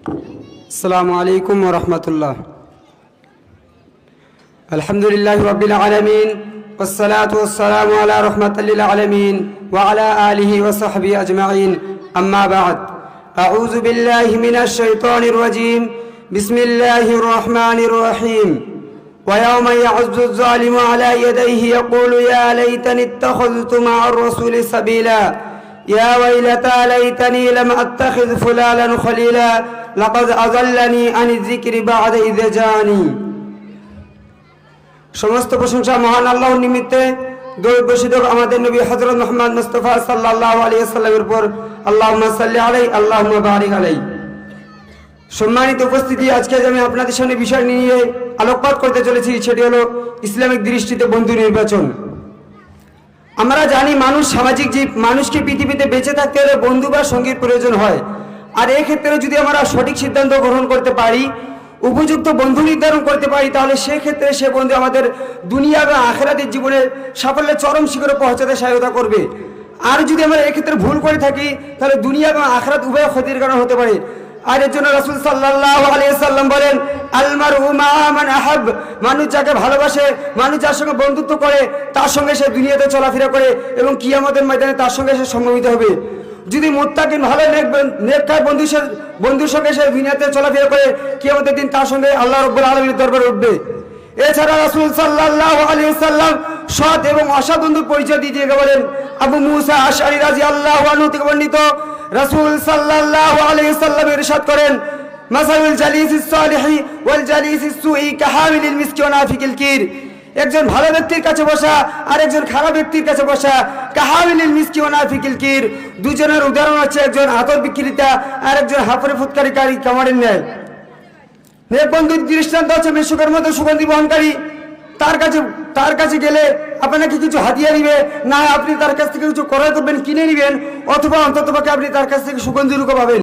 السلام عليكم ورحمة الله. الحمد لله رب العالمين والصلاة والسلام على رحمة للعالمين وعلى آله وصحبه أجمعين. أما بعد، أعوذ بالله من الشيطان الرجيم. بسم الله الرحمن الرحيم. ويوم يعز الظالم على يديه يقول يا ليتني اتخذت مع الرسول سبيلا يا ويلتى ليتني لم أتخذ فلانا خليلا لقد أضلني عن الذكر بعد إذ جاءني. সমস্ত প্রশংসা মহান আল্লাহর নিমিত্তে। দরুদ বর্ষিত আমাদের নবী হযরত মুহাম্মদ মুস্তাফা সাল্লাল্লাহু আলাইহি ওয়াসাল্লামের উপর। আল্লাহুম্মা সাল্লি আলাইহি আল্লাহুম্মা বারিক আলাইহি। সম্মানিত উপস্থিতি, আজকে আমি আপনাদের সামনে বিষয় নিয়ে আলোকপাত করতে চলেছি, সেটি হলো ইসলামিক দৃষ্টিতে বন্ধু নির্বাচন। আমরা জানি মানুষ সামাজিক জীব, মানুষকে পৃথিবীতে বেঁচে থাকতে হলে বন্ধু বা সঙ্গীর প্রয়োজন হয়। আর এই ক্ষেত্রে যদি আমরা সঠিক সিদ্ধান্ত গ্রহণ করতে পারি, উপযুক্ত বন্ধু নির্ধারণ করতে পারি, তাহলে সেক্ষেত্রে সে বন্ধু আমাদের দুনিয়া বা আখিরাতের জীবনে সাফল্যের চরম শিখরে পৌঁছাতে সহায়তা করবে। আর যদি আমরা এক্ষেত্রে ভুল করে থাকি, তাহলে দুনিয়া এবং আখিরাত উভয় ক্ষতির কারণ হতে পারে। আর এর জন্য রাসূল সাল্লাল্লাহু আলাইহি ওয়াসাল্লাম বলেন, আল মারউ মা মান আহাব, মানুষ যাকে ভালোবাসে, মানুষ যার সঙ্গে বন্ধুত্ব করে, তার সঙ্গে সে দুনিয়াতে চলাফেরা করে এবং কিয়ামতের ময়দানে তার সঙ্গে সে সম্মিলিত হবে। যদি মুত্তাকিন ভালো নেককার বন্ধুর সঙ্গে সে দুনিয়াতে চলাফেরা করে, কিয়ামতের দিন তার সঙ্গে আল্লাহ রাব্বুল আলামিনের দরবারে উঠবে। এছাড়া রাসূল সাল্লাল্লাহু আলাইহি ওয়াসাল্লাম সৎ এবং অসৎ বন্ধুর পরিচয় দিয়ে বলেন, আবু মুসা আশআরী রাদিয়াল্লাহু আনহু থেকে বর্ণিত, রাসূল সাল্লাল্লাহু আলাইহি ওয়াসাল্লাম ইরশাদ করেন, মাসালুল জালিসিস সালিহি ওয়াল জালিসিস সুই কাহামিলিল মিসকি ওয়া নাফিকিল কির। একজন ভালো ব্যক্তির কাছে বসা আর একজন খারাপ ব্যক্তির কাছে বসা, কাহামিলিল মিসকি ওয়া নাফিকিল কির, দুজনের উদাহরণ হচ্ছে একজন আতর বিক্রেতা আর একজন হাফরে ফুৎকারীকারী কামারের ন্যায়। নেক বন্ধুর দৃষ্টান্ত হচ্ছে মেশুকের মতো সুগন্ধি বহনকারী। তার কাছে গেলে আপনাকে কিছু হাদিয়া দিবে, না আপনি তার কাছ থেকে কিছু ক্রয় করবেন, কিনে নেবেন, অথবা অন্ততপক্ষে আপনি তার কাছ থেকে সুগন্ধি রূপে পাবেন।